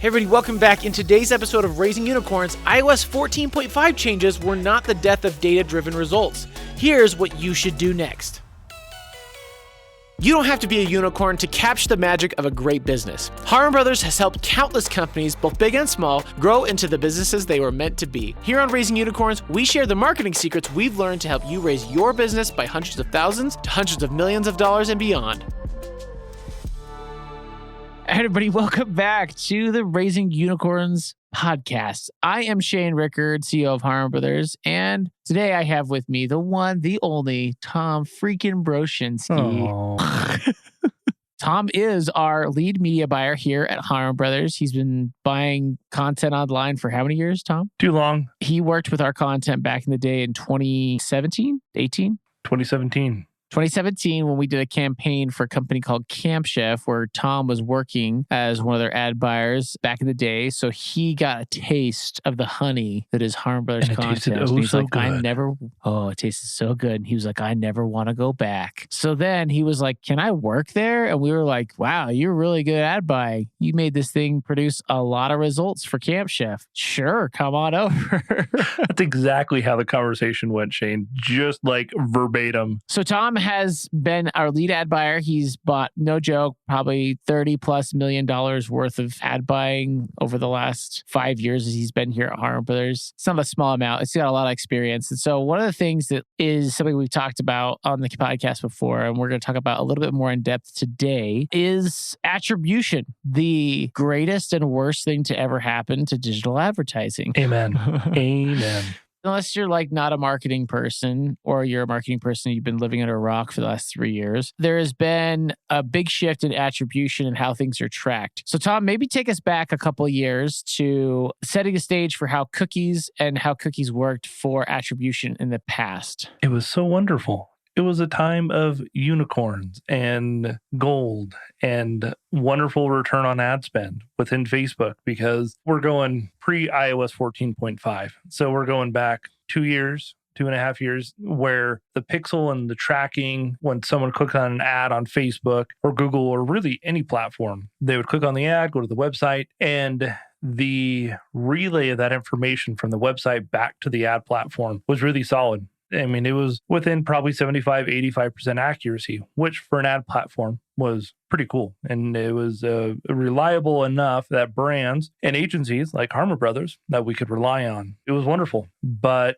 Hey everybody, welcome back. In today's episode of Raising Unicorns, iOS 14.5 changes were not the death of data-driven results. Here's what you should do next. You don't have to be a unicorn to capture the magic of a great business. Harmon Brothers has helped countless companies, both big and small, grow into the businesses they were meant to be. Here on Raising Unicorns, we share the marketing secrets we've learned to help you raise your business by hundreds of thousands to hundreds of millions of dollars and beyond. Everybody, welcome back to the Raising Unicorns podcast. I am Shane Rickard, CEO of Harmon Brothers, and today I have with me the one, the only, Tom freaking Broshinsky. Tom is our lead media buyer here at Harmon Brothers. He's been buying content online for how many years, Tom? Too long. He worked with our content back in the day in 2017, 18? 2017, when we did a campaign for a company called Camp Chef, where Tom was working as one of their ad buyers back in the day. So he got a taste of the honey that is Harmon Brothers content. And he's like, good. it tasted so good. And he was like, I never want to go back. So then he was like, can I work there? And we were like, wow, you're really good at ad buying. You made this thing produce a lot of results for Camp Chef. Sure, come on over. That's exactly how the conversation went, Shane. Just like verbatim. So Tom has been our lead ad buyer. He's bought, no joke, probably $30+ million worth of ad buying over the last 5 years as he's been here at Harmon Brothers. It's not a small amount. It's got a lot of experience. And so one of the things that is something we've talked about on the podcast before, and we're going to talk about a little bit more in depth today, is attribution, the greatest and worst thing to ever happen to digital advertising. Amen. Amen. Unless you're like not a marketing person, or you're a marketing person, you've been living under a rock for the last 3 years, there has been a big shift in attribution and how things are tracked. So Tom, maybe take us back a couple of years to setting a stage for how cookies worked for attribution in the past. It was so wonderful. It was a time of unicorns and gold and wonderful return on ad spend within Facebook, because we're going pre-iOS 14.5. So we're going back 2 years, 2.5 years, where the pixel and the tracking, when someone clicked on an ad on Facebook or Google or really any platform, they would click on the ad, go to the website, and the relay of that information from the website back to the ad platform was really solid. I mean, it was within probably 75, 85% accuracy, which for an ad platform was pretty cool. And it was reliable enough that brands and agencies like Harmon Brothers that we could rely on. It was wonderful. But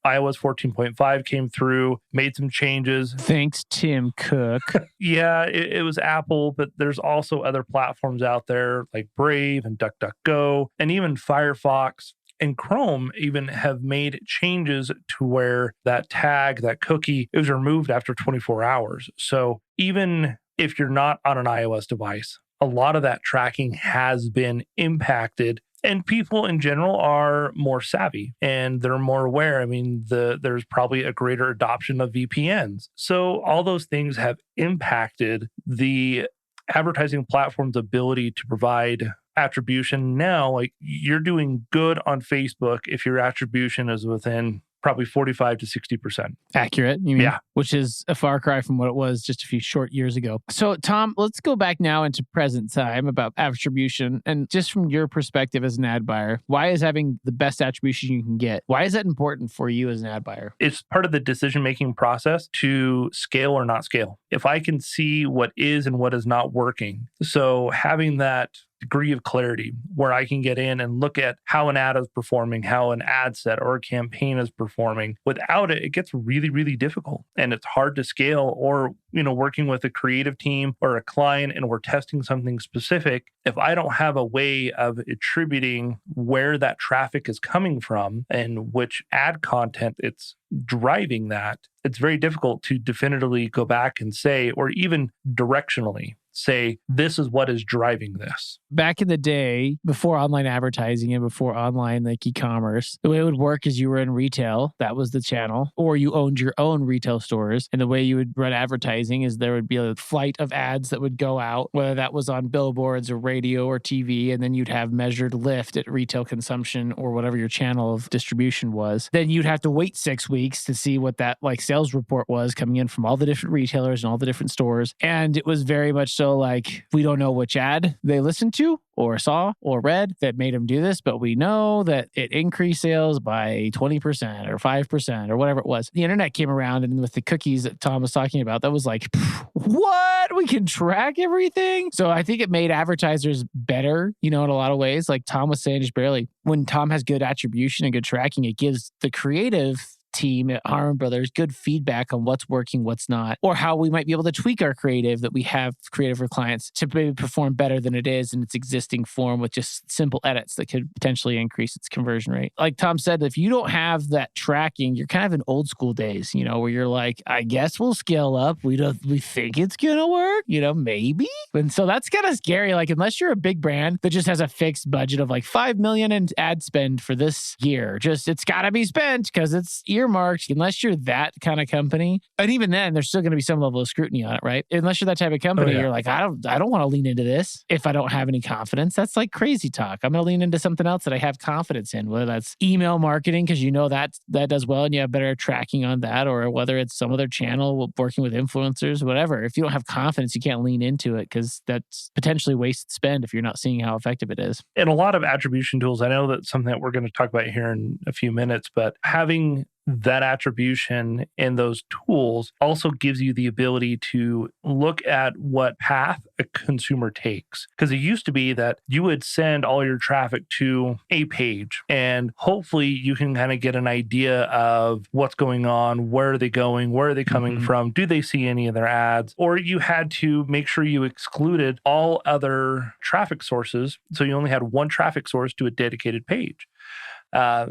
iOS 14.5 came through, made some changes. Thanks, Tim Cook. Yeah, it was Apple, but there's also other platforms out there like Brave and DuckDuckGo, and even Firefox and Chrome even have made changes to where that tag, that cookie, is removed after 24 hours. So even if you're not on an iOS device, a lot of that tracking has been impacted. And people in general are more savvy and they're more aware. I mean, there's probably a greater adoption of VPNs. So all those things have impacted the advertising platform's ability to provide attribution. Now, like, you're doing good on Facebook if your attribution is within probably 45 to 60%. Accurate, you mean? Yeah. Which is a far cry from what it was just a few short years ago. So, Tom, let's go back now into present time about attribution. And just from your perspective as an ad buyer, why is having the best attribution you can get, why is that important for you as an ad buyer? It's part of the decision-making process to scale or not scale. If I can see what is and what is not working, so having that degree of clarity where I can get in and look at how an ad is performing, how an ad set or a campaign is performing. Without it, it gets really, really difficult and it's hard to scale. Or, working with a creative team or a client and we're testing something specific, if I don't have a way of attributing where that traffic is coming from and which ad content it's driving that, it's very difficult to definitively go back and say, or even directionally say, this is what is driving this. Back in the day, before online advertising and before online like e-commerce, the way it would work is you were in retail, that was the channel, or you owned your own retail stores. And the way you would run advertising is there would be a flight of ads that would go out, whether that was on billboards or radio or TV, and then you'd have measured lift at retail consumption or whatever your channel of distribution was. Then you'd have to wait 6 weeks to see what that sales report was coming in from all the different retailers and all the different stores. And it was very much so So like, we don't know which ad they listened to or saw or read that made them do this, but we know that it increased sales by 20% or 5% or whatever it was. The internet came around, and with the cookies that Tom was talking about, that was like, what? We can track everything? So I think it made advertisers better, in a lot of ways. Like Tom was saying just barely, when Tom has good attribution and good tracking, it gives the creative team at Harmon Brothers good feedback on what's working, what's not, or how we might be able to tweak our creative that we have creative for clients to maybe perform better than it is in its existing form with just simple edits that could potentially increase its conversion rate. Like Tom said, if you don't have that tracking, you're kind of in old school days, where you're like, I guess we'll scale up. We think it's gonna work, maybe. And so that's kind of scary. Like, unless you're a big brand that just has a fixed budget of like $5 million in ad spend for this year, it's gotta be spent because it's earmarked, unless you're that kind of company. And even then, there's still going to be some level of scrutiny on it, right? Unless you're that type of company, You're like, I don't want to lean into this if I don't have any confidence. That's like crazy talk. I'm going to lean into something else that I have confidence in, whether that's email marketing, because that does well and you have better tracking on that, or whether it's some other channel working with influencers, whatever. If you don't have confidence, you can't lean into it because that's potentially wasted spend if you're not seeing how effective it is. And a lot of attribution tools, I know that's something that we're going to talk about here in a few minutes, but having that attribution and those tools also gives you the ability to look at what path a consumer takes. Because it used to be that you would send all your traffic to a page, and hopefully you can kind of get an idea of what's going on, where are they going, where are they coming from, do they see any of their ads, or you had to make sure you excluded all other traffic sources. So you only had one traffic source to a dedicated page.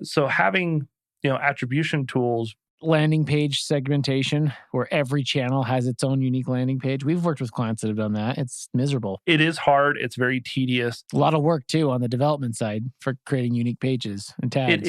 So having attribution tools, landing page segmentation, where every channel has its own unique landing page. We've worked with clients that have done that. It's miserable. It is hard. It's very tedious. A lot of work too on the development side for creating unique pages and tags.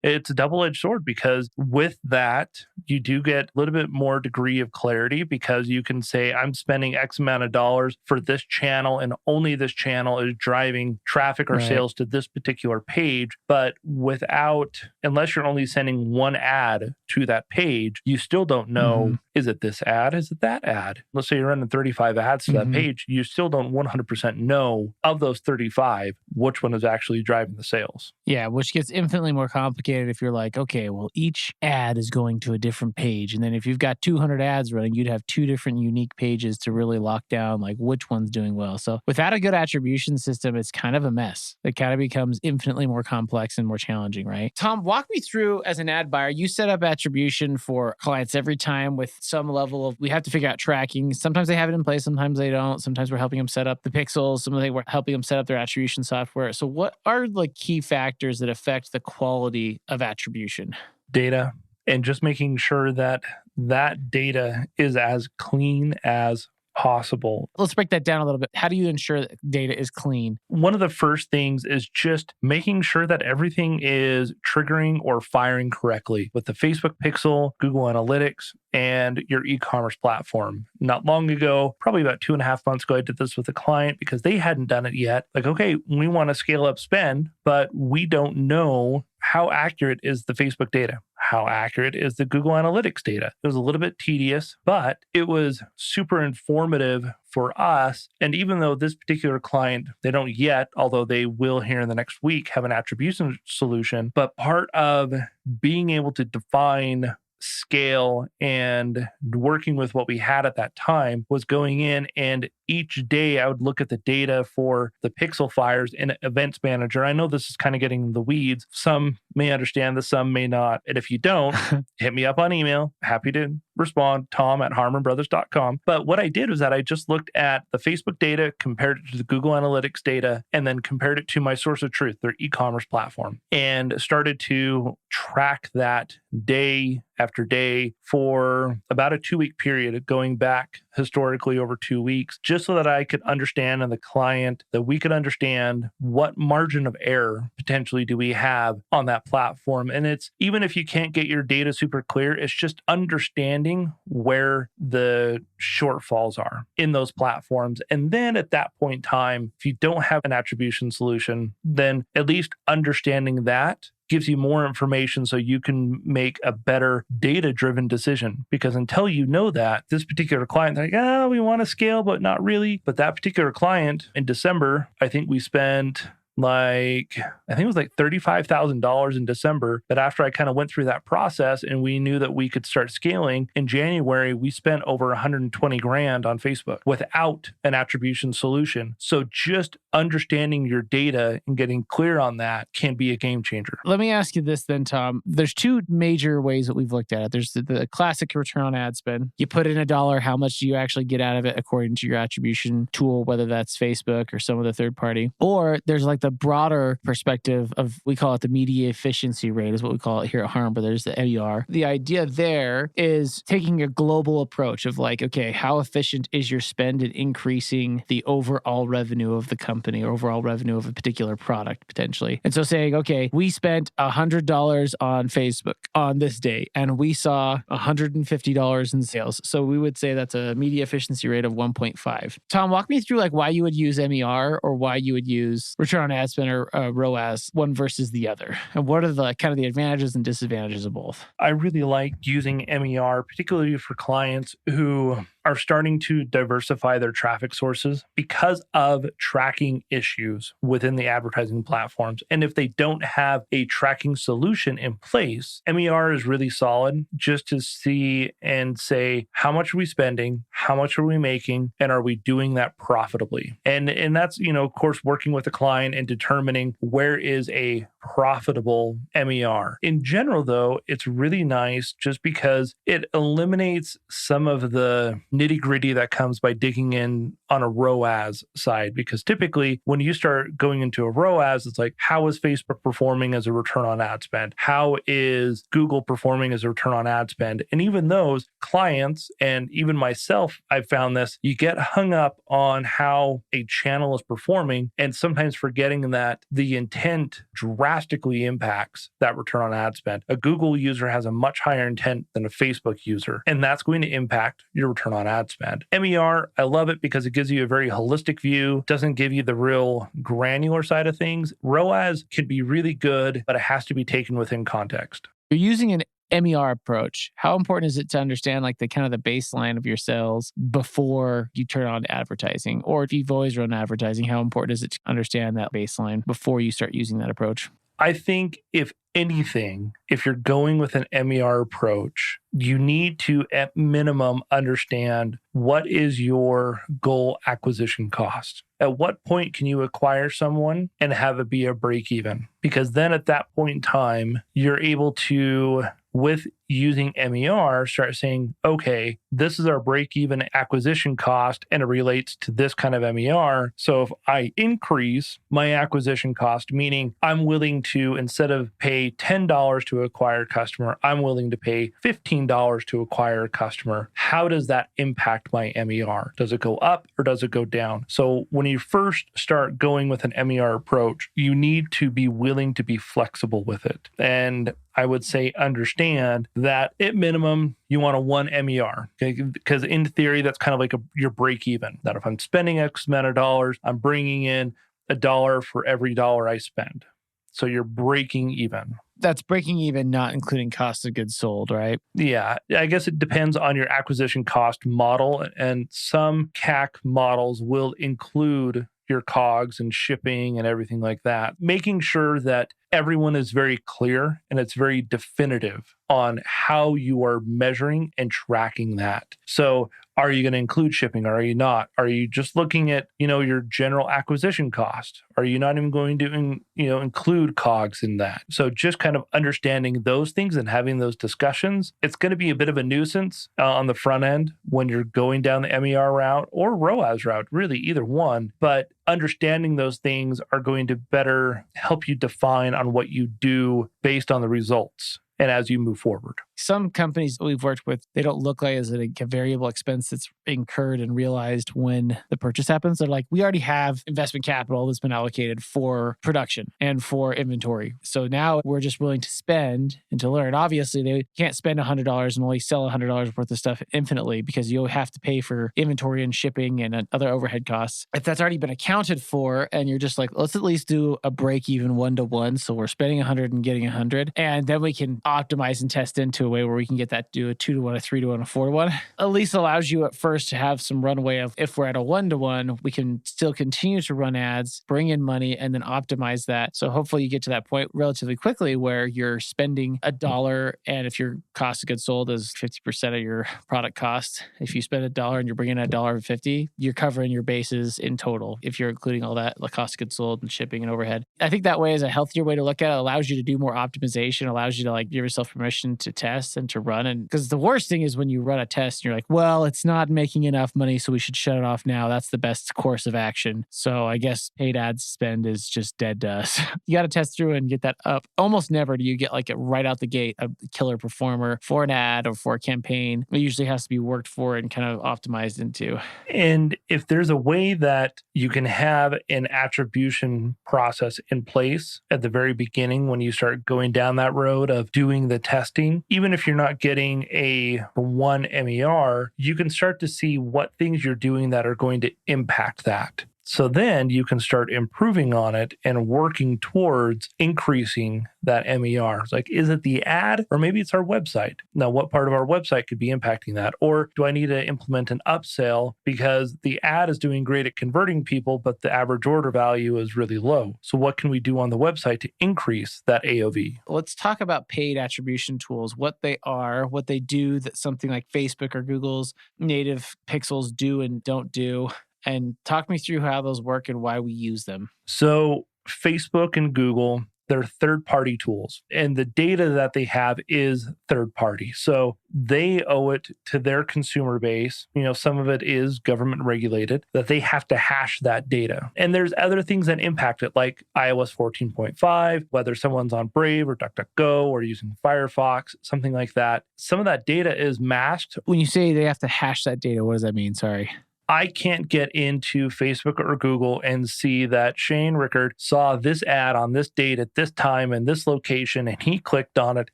It's a double-edged sword, because with that, you do get a little bit more degree of clarity, because you can say, I'm spending X amount of dollars for this channel, and only this channel is driving traffic or sales to this particular page. But unless you're only sending one ad to that page, you still don't know, is it this ad? Is it that ad? Let's say you're running 35 ads to that page. You still don't 100% know of those 35, which one is actually driving the sales. Yeah, which gets infinitely more complicated if you're like, okay, well, each ad is going to a different page. And then if you've got 200 ads running, you'd have 2 different unique pages to really lock down like which one's doing well. So without a good attribution system, it's kind of a mess. It kind of becomes infinitely more complex and more challenging, right? Tom, walk me through, as an ad buyer, you set up attribution for clients every time with some level of, we have to figure out tracking. Sometimes they have it in place, sometimes they don't. Sometimes we're helping them set up the pixels. Sometimes we're helping them set up their attribution software. So what are the key factors that affect the quality of attribution? Data, and just making sure that that data is as clean as possible. Let's break that down a little bit. How do you ensure that data is clean? One of the first things is just making sure that everything is triggering or firing correctly with the Facebook pixel, Google Analytics, and your e-commerce platform. Not long ago, probably about 2.5 months ago, I did this with a client because they hadn't done it yet. Like, okay, we want to scale up spend, but we don't know how accurate is the Facebook data. How accurate is the Google Analytics data? It was a little bit tedious, but it was super informative for us. And even though this particular client, they don't yet, although they will here in the next week, have an attribution solution, but part of being able to define scale and working with what we had at that time was going in, and each day I would look at the data for the pixel fires in Events Manager. I know this is kind of getting in the weeds. Some may understand this, some may not. And if you don't, hit me up on email. Happy to respond, tom@harmonbrothers.com. But what I did was that I just looked at the Facebook data, compared it to the Google Analytics data, and then compared it to my source of truth, their e-commerce platform, and started to track that day after day for about a 2-week period, going back historically over 2 weeks, just so that I could understand, and the client, that we could understand what margin of error potentially do we have on that platform. And it's, even if you can't get your data super clear, it's just understanding where the shortfalls are in those platforms. And then at that point in time, if you don't have an attribution solution, then at least understanding that gives you more information so you can make a better data-driven decision. Because until you know that, this particular client, they're like, we want to scale, but not really. But that particular client in December, I think we spent I think it was like $35,000 in December. But after I kind of went through that process and we knew that we could start scaling, in January, we spent over 120 grand on Facebook without an attribution solution. So just understanding your data and getting clear on that can be a game changer. Let me ask you this then, Tom. There's two major ways that we've looked at it. There's the classic return on ad spend. You put in $1, how much do you actually get out of it according to your attribution tool, whether that's Facebook or some other third party? Or there's like the broader perspective of, we call it the media efficiency rate is what we call it here at Harm, but there's the MER. The idea there is taking a global approach of like, okay, how efficient is your spend in increasing the overall revenue of the company or overall revenue of a particular product potentially. And so saying, okay, we spent $100 on Facebook on this day and we saw $150 in sales. So we would say that's a media efficiency rate of 1.5. Tom, walk me through like why you would use MER or why you would use return on ad spend or ROAS, one versus the other. And what are the kind of the advantages and disadvantages of both? I really like using MER, particularly for clients who are starting to diversify their traffic sources because of tracking issues within the advertising platforms. And if they don't have a tracking solution in place, MER is really solid just to see and say, how much are we spending? How much are we making? And are we doing that profitably? And that's, of course, working with the client and determining where is a profitable MER. In general, though, it's really nice just because it eliminates some of the nitty-gritty that comes by digging in on a ROAS side. Because typically, when you start going into a ROAS, it's like, how is Facebook performing as a return on ad spend? How is Google performing as a return on ad spend? And even those clients, and even myself, I've found this, you get hung up on how a channel is performing and sometimes forgetting that the intent drastically impacts that return on ad spend. A Google user has a much higher intent than a Facebook user, and that's going to impact your return on ad spend. MER, I love it because it gives you a very holistic view, doesn't give you the real granular side of things. ROAS can be really good, but it has to be taken within context. You're using an MER approach. How important is it to understand like the kind of the baseline of your sales before you turn on advertising? Or if you've always run advertising, how important is it to understand that baseline before you start using that approach? I think if anything, if you're going with an MER approach, you need to, at minimum, understand what is your goal acquisition cost. At what point can you acquire someone and have it be a break even? Because then at that point in time, you're able to, with using MER, start saying, okay, this is our break-even acquisition cost and it relates to this kind of MER. So if I increase my acquisition cost, meaning I'm willing to, instead of pay $10 to acquire a customer, I'm willing to pay $15 to acquire a customer. How does that impact my MER? Does it go up or does it go down? So when you first start going with an MER approach, you need to be willing to be flexible with it. And I would say understand that at minimum, you want a 1 MER, okay? Because in theory, that's kind of like your break even. That if I'm spending X amount of dollars, I'm bringing in $1 for every dollar I spend. So you're breaking even. That's breaking even, not including cost of goods sold, right? Yeah, I guess it depends on your acquisition cost model. And some CAC models will include your COGS and shipping and everything like that. Making sure that everyone is very clear and it's very definitive on how you are measuring and tracking that. So are you going to include shipping? Or are you not? Are you just looking at, your general acquisition cost? Are you not even going to, include COGS in that? So just kind of understanding those things and having those discussions. It's going to be a bit of a nuisance on the front end when you're going down the MER route or ROAS route, really either one. But understanding those things are going to better help you define on what you do based on the results. and as you move forward. Some companies we've worked with, they don't look like as a variable expense that's incurred and realized when the purchase happens. They're like, we already have investment capital that's been allocated for production and for inventory. So now we're just willing to spend and to learn. Obviously, they can't spend $100 and only sell $100 worth of stuff infinitely because you'll have to pay for inventory and shipping and other overhead costs. If that's already been accounted for and you're just like, let's at least do a break even 1-to-1. So we're spending 100 and getting 100. And then we can optimize and test into a way where we can get that to do a 2-to-1, a 3-to-1, a 4-to-1. At least allows you at first to have some runway of if we're at a 1-to-1, we can still continue to run ads, bring in money, and then optimize that. So hopefully you get to that point relatively quickly where you're spending $1, and if your cost of goods sold is 50% of your product cost, if you spend $1 and you're bringing in $1.50, you're covering your bases in total if you're including all that, the cost of goods sold and shipping and overhead. I think that way is a healthier way to look at it. It allows you to do more optimization, allows you to like give yourself permission to test and to run. And because the worst thing is when you run a test and you're like, well, it's not making enough money, so we should shut it off now. That's the best course of action. So I guess paid ad spend is just dead to us. You got to test through and get that up. Almost never do you get like it right out the gate, a killer performer for an ad or for a campaign. It usually has to be worked for and kind of optimized into. And if there's a way that you can have an attribution process in place at the very beginning when you start going down that road of doing the testing, even if you're not getting a 1 MER, you can start to see what things you're doing that are going to impact that. So then you can start improving on it and working towards increasing that MER. It's like, is it the ad or maybe it's our website? Now, what part of our website could be impacting that? Or do I need to implement an upsell because the ad is doing great at converting people, but the average order value is really low? So what can we do on the website to increase that AOV? Let's talk about paid attribution tools, what they are, what they do that something like Facebook or Google's native pixels do and don't do. And talk me through how those work and why we use them. So Facebook and Google, they're third-party tools, and the data that they have is third-party. So they owe it to their consumer base. You know, some of it is government regulated, that they have to hash that data. And there's other things that impact it, like iOS 14.5, whether someone's on Brave or DuckDuckGo or using Firefox, something like that. Some of that data is masked. When you say they have to hash that data, what does that mean? Sorry. I can't get into Facebook or Google and see that Shane Rickard saw this ad on this date at this time and this location, and he clicked on it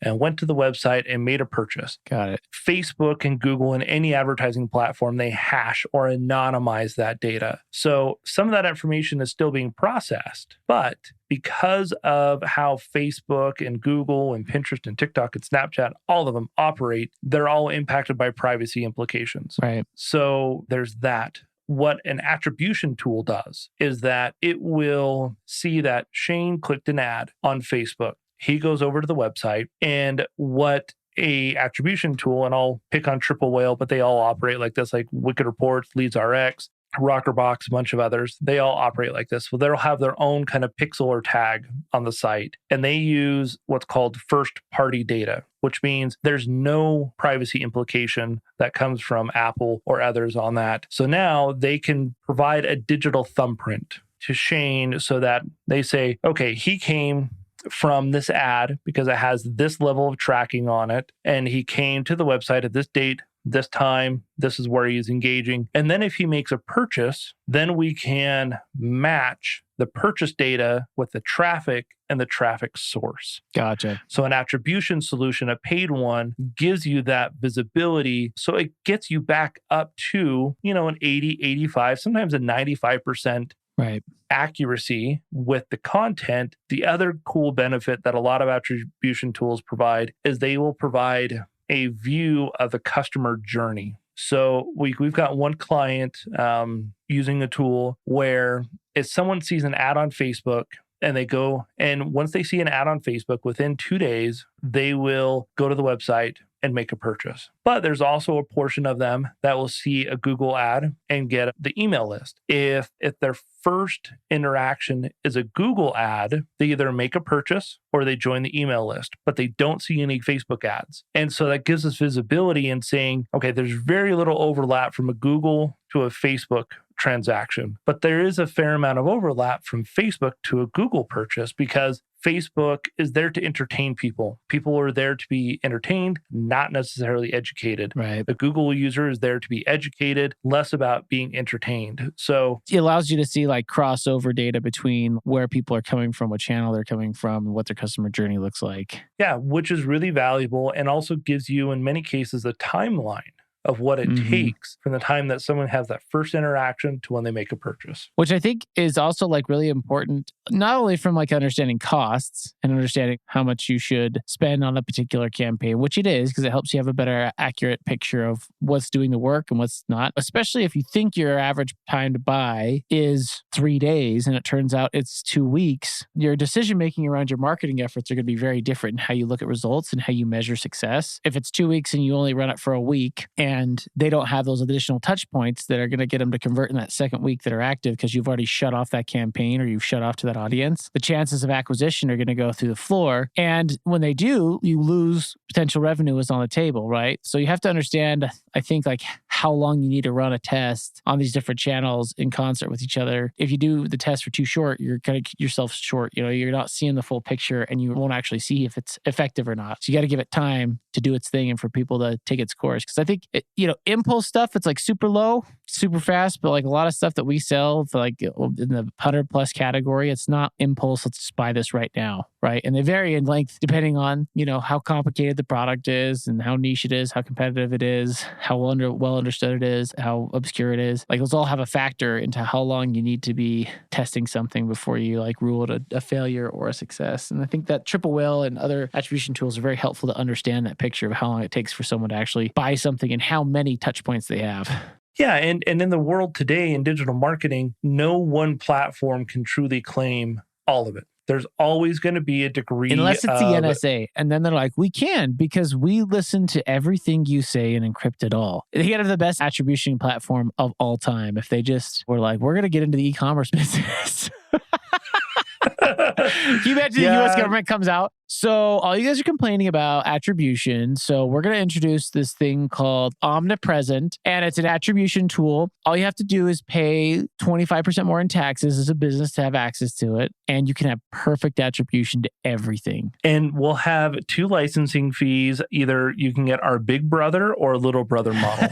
and went to the website and made a purchase. Got it. Facebook and Google and any advertising platform, they hash or anonymize that data. So some of that information is still being processed, but because of how Facebook and Google and Pinterest and TikTok and Snapchat, all of them operate, they're all impacted by privacy implications. Right. So there's that. What an attribution tool does is that it will see that Shane clicked an ad on Facebook. He goes over to the website, and what a attribution tool, and I'll pick on Triple Whale, but they all operate like this, like Wicked Reports, Leads RX, Rockerbox, a bunch of others. They all operate like this. So they'll have their own kind of pixel or tag on the site, and they use what's called first-party data, which means there's no privacy implication that comes from Apple or others on that. So now they can provide a digital thumbprint to Shane so that they say, okay, he came from this ad because it has this level of tracking on it, and he came to the website at this date, this time, this is where he's engaging. And then if he makes a purchase, then we can match the purchase data with the traffic and the traffic source. Gotcha. So an attribution solution, a paid one, gives you that visibility. So it gets you back up to, an 80, 85, sometimes a 95% right accuracy with the content. The other cool benefit that a lot of attribution tools provide is they will provide a view of the customer journey. So we've got one client using a tool where if someone sees an ad on Facebook and they go, and once they see an ad on Facebook, within 2 days, they will go to the website and make a purchase. But there's also a portion of them that will see a Google ad and get the email list. If their first interaction is a Google ad, they either make a purchase or they join the email list, but they don't see any Facebook ads. And so that gives us visibility in saying, okay, there's very little overlap from a Google to a Facebook transaction, but there is a fair amount of overlap from Facebook to a Google purchase because Facebook is there to entertain people. People are there to be entertained, not necessarily educated. Right. The Google user is there to be educated, less about being entertained. So it allows you to see like crossover data between where people are coming from, what channel they're coming from, and what their customer journey looks like. yeah, which is really valuable and also gives you, in many cases, a timeline of what it takes from the time that someone has that first interaction to when they make a purchase. Which I think is also like really important, not only from like understanding costs and understanding how much you should spend on a particular campaign, which it is, because it helps you have a better accurate picture of what's doing the work and what's not, especially if you think your average time to buy is 3 days and it turns out it's 2 weeks. Your decision making around your marketing efforts are going to be very different in how you look at results and how you measure success. If it's 2 weeks and you only run it for a week and they don't have those additional touch points that are going to get them to convert in that second week that are active because you've already shut off that campaign or you've shut off to that audience, the chances of acquisition are going to go through the floor. And when they do, you lose potential revenue is on the table, right? So you have to understand, I think, like how long you need to run a test on these different channels in concert with each other. If you do the test for too short, you're cutting yourself short. You know, you're not seeing the full picture and you won't actually see if it's effective or not. So you got to give it time to do its thing and for people to take its course. Because I think, impulse stuff, it's like super low, super fast, but like a lot of stuff that we sell for like in the 100+ category, it's not impulse, let's just buy this right now, right? And they vary in length depending on, how complicated the product is and how niche it is, how competitive it is, how well understood it is, how obscure it is. Like those all have a factor into how long you need to be testing something before you like rule it a failure or a success. And I think that Triple Whale and other attribution tools are very helpful to understand that picture of how long it takes for someone to actually buy something and how many touch points they have. Yeah, and in the world today in digital marketing, no one platform can truly claim all of it. There's always going to be a degree unless it's the NSA. And then they're like, we can because we listen to everything you say and encrypt it all. They could have the best attribution platform of all time if they just were like, we're going to get into the e-commerce business. Can you imagine the U.S. government comes out? So all you guys are complaining about attribution. So we're going to introduce this thing called Omnipresent, and it's an attribution tool. All you have to do is pay 25% more in taxes as a business to have access to it, and you can have perfect attribution to everything. And we'll have 2 licensing fees. Either you can get our big brother or little brother model.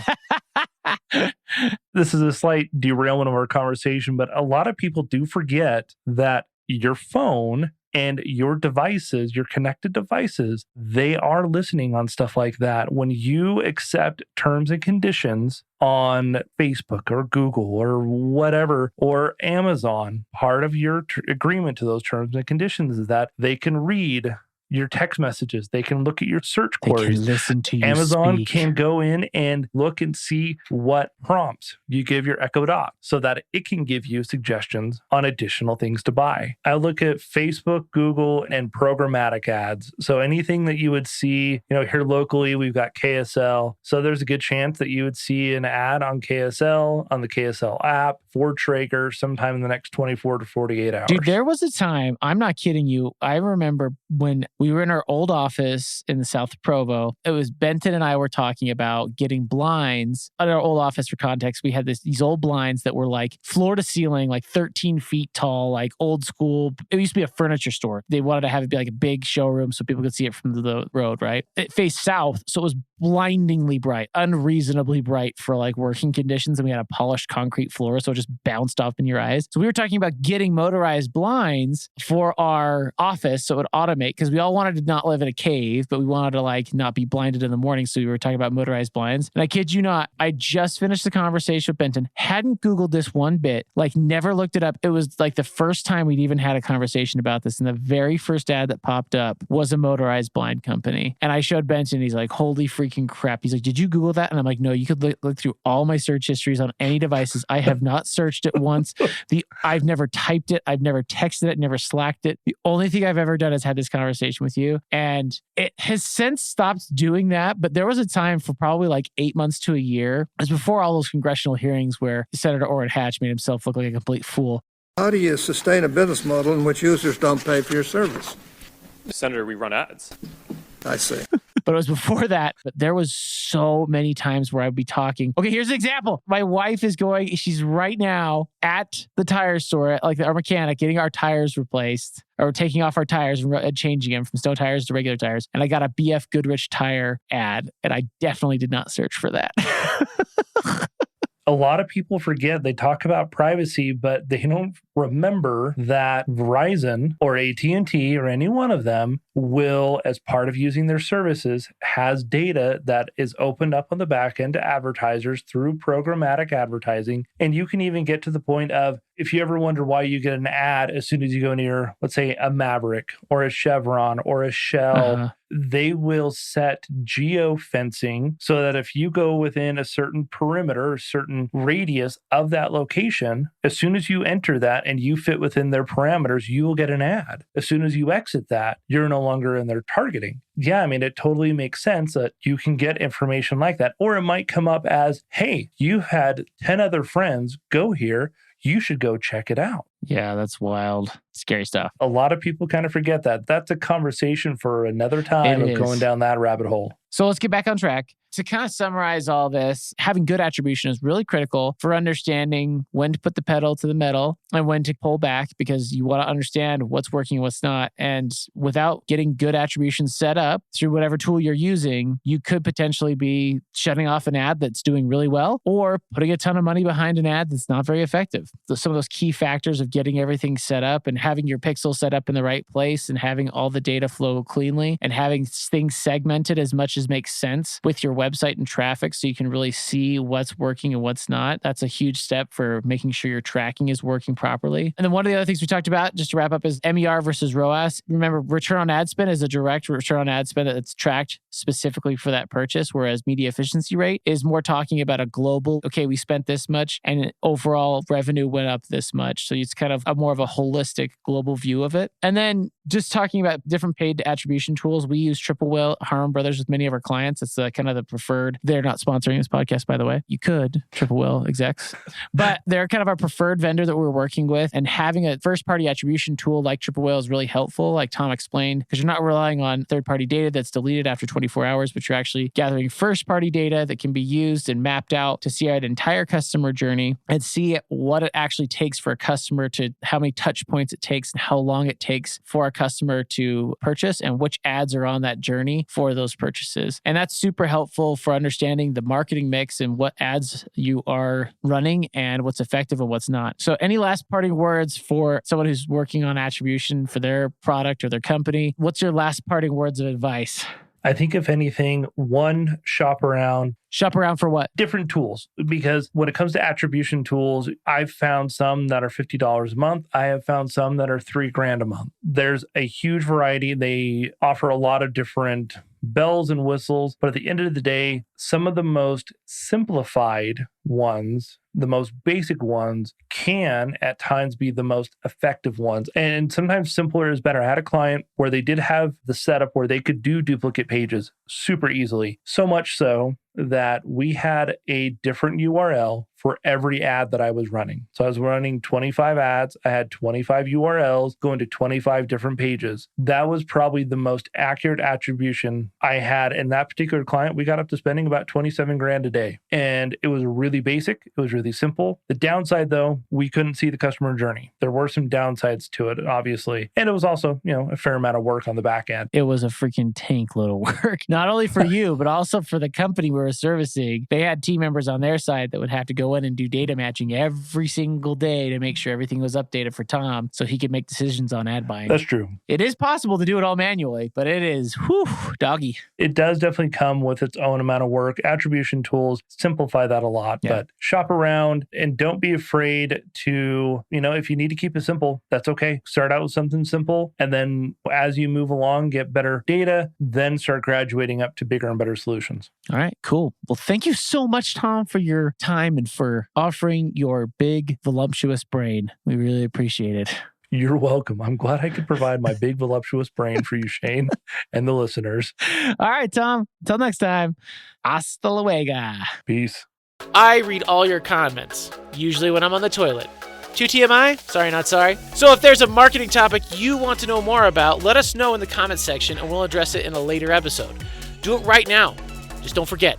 This is a slight derailment of our conversation, but a lot of people do forget that your phone and your devices, your connected devices, they are listening on stuff like that. When you accept terms and conditions on Facebook or Google or whatever, or Amazon, part of your agreement to those terms and conditions is that they can read your text messages. They can look at your search queries. They can listen to you Amazon speak. can go in and look and see what prompts you give your Echo Dot so that it can give you suggestions on additional things to buy. I look at Facebook, Google, and programmatic ads. So anything that you would see, here locally, we've got KSL. So there's a good chance that you would see an ad on KSL, on the KSL app, for Traeger sometime in the next 24 to 48 hours. Dude, there was a time, I'm not kidding you. I remember when we were in our old office in the South of Provo. It was Benton and I were talking about getting blinds. At our old office, for context, we had these old blinds that were like floor to ceiling, like 13 feet tall, like old school. It used to be a furniture store. They wanted to have it be like a big showroom so people could see it from the road, right? It faced south, so it was blindingly bright, unreasonably bright for like working conditions. And we had a polished concrete floor, so it just bounced off in your eyes. So we were talking about getting motorized blinds for our office so it would automate, because we all wanted to not live in a cave, but we wanted to like not be blinded in the morning. So we were talking about motorized blinds. And I kid you not, I just finished the conversation with Benton, hadn't Googled this one bit, like never looked it up. It was like the first time we'd even had a conversation about this. And the very first ad that popped up was a motorized blind company. And I showed Benton, he's like, holy freaking crap. He's like, did you Google that? And I'm like, no, you could look through all my search histories on any devices. I have not searched it once. I've never typed it. I've never texted it, never Slacked it. The only thing I've ever done is had this conversation with you. And it has since stopped doing that. But there was a time for probably like 8 months to a year. It was before all those congressional hearings where Senator Orrin Hatch made himself look like a complete fool. How do you sustain a business model in which users don't pay for your service? Senator, we run ads. I see. But it was before that. But there was so many times where I'd be talking. Okay, here's an example. My wife is she's right now at the tire store, like our mechanic, getting our tires replaced or taking off our tires and changing them from snow tires to regular tires. And I got a BF Goodrich tire ad, and I definitely did not search for that. A lot of people forget, they talk about privacy, but they don't remember that Verizon or AT&T or any one of them will, as part of using their services, has data that is opened up on the back end to advertisers through programmatic advertising. And you can even get to the point of, if you ever wonder why you get an ad as soon as you go near, let's say, a Maverick or a Chevron or a Shell, they will set geofencing so that if you go within a certain perimeter, a certain radius of that location, as soon as you enter that and you fit within their parameters, you will get an ad. As soon as you exit that, you're no longer in their targeting. Yeah, I mean, it totally makes sense that you can get information like that. Or it might come up as, hey, you've had 10 other friends go here. You should go check it out. Yeah, that's wild. Scary stuff. A lot of people kind of forget that. That's a conversation for another time of going down that rabbit hole. So let's get back on track. To kind of summarize all this, having good attribution is really critical for understanding when to put the pedal to the metal and when to pull back, because you want to understand what's working and what's not. And without getting good attribution set up through whatever tool you're using, you could potentially be shutting off an ad that's doing really well or putting a ton of money behind an ad that's not very effective. So some of those key factors of getting everything set up and having your pixel set up in the right place and having all the data flow cleanly and having things segmented as much as makes sense with your website and traffic so you can really see what's working and what's not. That's a huge step for making sure your tracking is working properly. And then one of the other things we talked about, just to wrap up, is MER versus ROAS. Remember, return on ad spend is a direct return on ad spend that's tracked specifically for that purchase, whereas media efficiency rate is more talking about a global, okay, we spent this much and overall revenue went up this much. So it's kind of a more of a holistic global view of it. And then just talking about different paid attribution tools, we use Triple Whale, Harmon Brothers with many of our clients. It's kind of the preferred. They're not sponsoring this podcast, by the way. You could, Triple Whale execs. But they're kind of our preferred vendor that we're working with. And having a first-party attribution tool like Triple Whale is really helpful, like Tom explained, because you're not relying on third-party data that's deleted after 24 hours, but you're actually gathering first-party data that can be used and mapped out to see an entire customer journey and see what it actually takes for a customer to, how many touch points it takes and how long it takes for a customer to purchase and which ads are on that journey for those purchases. And that's super helpful for understanding the marketing mix and what ads you are running and what's effective and what's not. So any last parting words for someone who's working on attribution for their product or their company? What's your last parting words of advice? I think if anything, one, shop around. Shop around for what? Different tools. Because when it comes to attribution tools, I've found some that are $50 a month. I have found some that are $3,000 a month. There's a huge variety. They offer a lot of different bells and whistles. But at the end of the day, some of the most simplified ones, the most basic ones, can at times be the most effective ones. And sometimes simpler is better. I had a client where they did have the setup where they could do duplicate pages super easily. So much so that we had a different URL for every ad that I was running. So I was running 25 ads. I had 25 URLs going to 25 different pages. That was probably the most accurate attribution I had in that particular client. We got up to spending about 27 grand a day. And it was really basic. It was really simple. The downside though, we couldn't see the customer journey. There were some downsides to it, obviously. And it was also, a fair amount of work on the back end. It was a freaking tank load of work, not only for you, but also for the company we were servicing. They had team members on their side that would have to go in and do data matching every single day to make sure everything was updated for Tom so he could make decisions on ad buying. That's true. It is possible to do it all manually, but it is, doggy. It does definitely come with its own amount of work. Attribution tools simplify that a lot, but shop around and don't be afraid to, if you need to keep it simple, that's okay. Start out with something simple. And then as you move along, get better data, then start graduating up to bigger and better solutions. All right, cool. Well, thank you so much, Tom, for your time and for offering your big, voluptuous brain. We really appreciate it. You're welcome. I'm glad I could provide my big, voluptuous brain for you, Shane, and the listeners. All right, Tom. Until next time, hasta luego. Peace. I read all your comments, usually when I'm on the toilet. Too TMI? Sorry, not sorry. So if there's a marketing topic you want to know more about, let us know in the comments section and we'll address it in a later episode. Do it right now. Just don't forget,